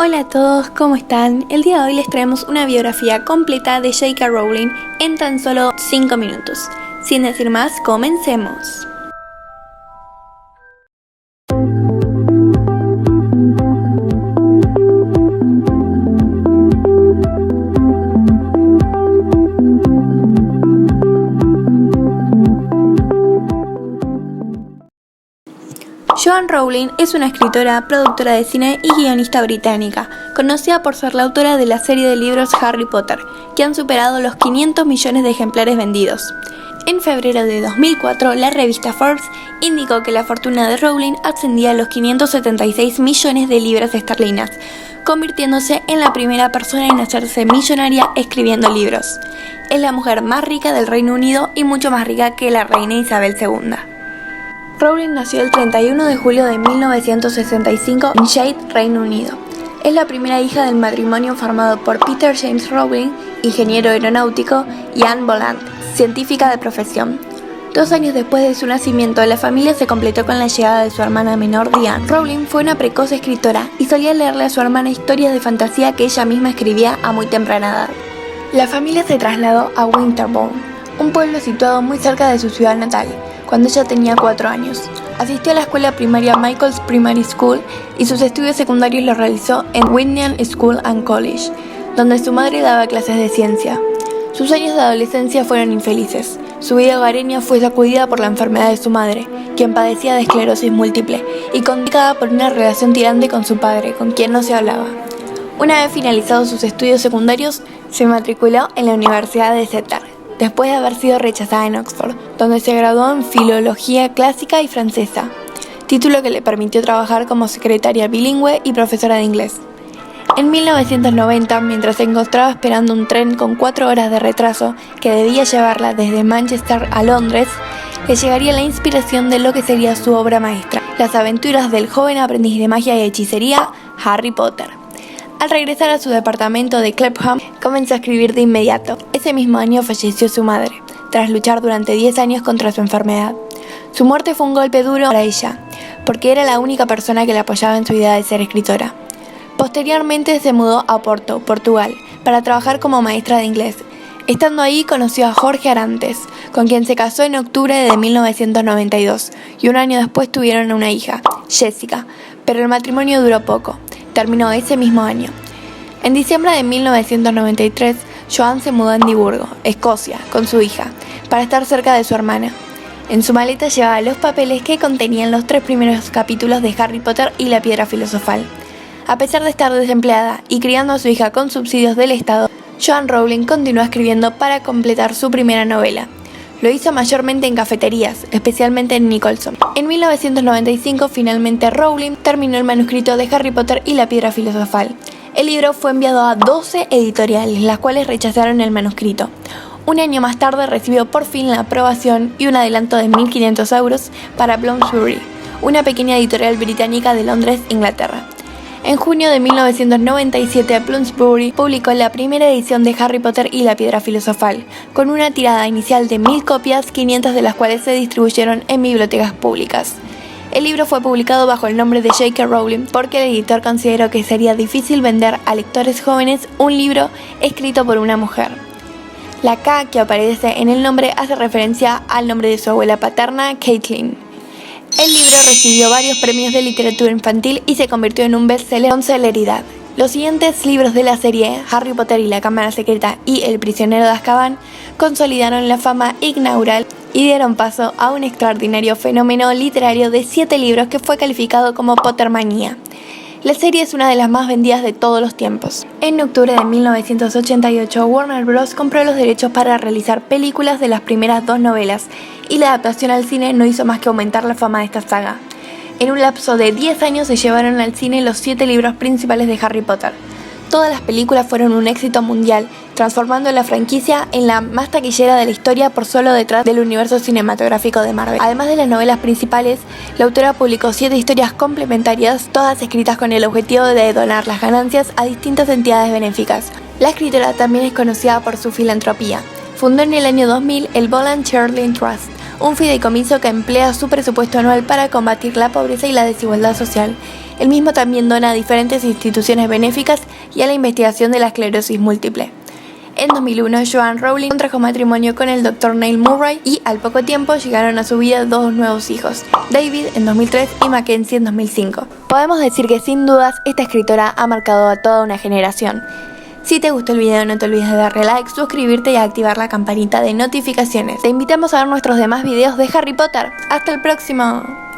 Hola a todos, ¿cómo están? El día de hoy les traemos una biografía completa de J.K. Rowling en tan solo 5 minutos. Sin decir más, comencemos. Joanne Rowling es una escritora, productora de cine y guionista británica, conocida por ser la autora de la serie de libros Harry Potter, que han superado los 500 millones de ejemplares vendidos. En febrero de 2004, la revista Forbes indicó que la fortuna de Rowling ascendía a los 576 millones de libras esterlinas, convirtiéndose en la primera persona en hacerse millonaria escribiendo libros. Es la mujer más rica del Reino Unido y mucho más rica que la reina Isabel II. Rowling nació el 31 de julio de 1965 en Sheffield, Reino Unido. Es la primera hija del matrimonio formado por Peter James Rowling, ingeniero aeronáutico, y Anne Boleyn, científica de profesión. 2 años después de su nacimiento, la familia se completó con la llegada de su hermana menor, Diane. Rowling fue una precoz escritora y solía leerle a su hermana historias de fantasía que ella misma escribía a muy temprana edad. La familia se trasladó a Winterborne, un pueblo situado muy cerca de su ciudad natal, cuando ella tenía 4 años. Asistió a la escuela primaria Michael's Primary School y sus estudios secundarios los realizó en Whitney School and College, donde su madre daba clases de ciencia. Sus años de adolescencia fueron infelices. Su vida hogareña fue sacudida por la enfermedad de su madre, quien padecía de esclerosis múltiple y complicada por una relación tirante con su padre, con quien no se hablaba. Una vez finalizados sus estudios secundarios, se matriculó en la Universidad de Exeter, después de haber sido rechazada en Oxford, donde se graduó en Filología Clásica y Francesa, título que le permitió trabajar como secretaria bilingüe y profesora de inglés. En 1990, mientras se encontraba esperando un tren con 4 horas de retraso que debía llevarla desde Manchester a Londres, le llegaría la inspiración de lo que sería su obra maestra, las aventuras del joven aprendiz de magia y hechicería, Harry Potter. Al regresar a su departamento de Clapham, comenzó a escribir de inmediato. Ese mismo año falleció su madre, tras luchar durante 10 años contra su enfermedad. Su muerte fue un golpe duro para ella, porque era la única persona que la apoyaba en su idea de ser escritora. Posteriormente se mudó a Porto, Portugal, para trabajar como maestra de inglés. Estando ahí conoció a Jorge Arantes, con quien se casó en octubre de 1992, y un año después tuvieron una hija, Jessica, pero el matrimonio duró poco. Terminó ese mismo año. En diciembre de 1993, Joanne se mudó a Edimburgo, Escocia, con su hija, para estar cerca de su hermana. En su maleta llevaba los papeles que contenían los 3 primeros capítulos de Harry Potter y la Piedra Filosofal. A pesar de estar desempleada y criando a su hija con subsidios del Estado, Joanne Rowling continuó escribiendo para completar su primera novela. Lo hizo mayormente en cafeterías, especialmente en Nicholson. En 1995, finalmente Rowling terminó el manuscrito de Harry Potter y la Piedra Filosofal. El libro fue enviado a 12 editoriales, las cuales rechazaron el manuscrito. Un año más tarde recibió por fin la aprobación y un adelanto de 1.500 euros para Bloomsbury, una pequeña editorial británica de Londres, Inglaterra. En junio de 1997, Bloomsbury publicó la primera edición de Harry Potter y la Piedra Filosofal, con una tirada inicial de 1.000 copias, 500 de las cuales se distribuyeron en bibliotecas públicas. El libro fue publicado bajo el nombre de J.K. Rowling porque el editor consideró que sería difícil vender a lectores jóvenes un libro escrito por una mujer. La K que aparece en el nombre hace referencia al nombre de su abuela paterna, Caitlin. El libro recibió varios premios de literatura infantil y se convirtió en un bestseller con celeridad. Los siguientes libros de la serie, Harry Potter y la Cámara Secreta y El prisionero de Azkaban, consolidaron la fama inaugural y dieron paso a un extraordinario fenómeno literario de 7 libros que fue calificado como Pottermanía. La serie es una de las más vendidas de todos los tiempos. En octubre de 1988, Warner Bros. Compró los derechos para realizar películas de las primeras 2 novelas, y la adaptación al cine no hizo más que aumentar la fama de esta saga. En un lapso de 10 años se llevaron al cine los 7 libros principales de Harry Potter. Todas las películas fueron un éxito mundial, transformando la franquicia en la más taquillera de la historia por solo detrás del universo cinematográfico de Marvel. Además de las novelas principales, la autora publicó 7 historias complementarias, todas escritas con el objetivo de donar las ganancias a distintas entidades benéficas. La escritora también es conocida por su filantropía. Fundó en el año 2000 el Boleyn Charlton Trust, un fideicomiso que emplea su presupuesto anual para combatir la pobreza y la desigualdad social, El mismo también dona a diferentes instituciones benéficas y a la investigación de la esclerosis múltiple. En 2001, Joanne Rowling contrajo matrimonio con el Dr. Neil Murray y al poco tiempo llegaron a su vida 2 nuevos hijos, David en 2003 y Mackenzie en 2005. Podemos decir que sin dudas esta escritora ha marcado a toda una generación. Si te gustó el video no te olvides de darle like, suscribirte y activar la campanita de notificaciones. Te invitamos a ver nuestros demás videos de Harry Potter. ¡Hasta el próximo!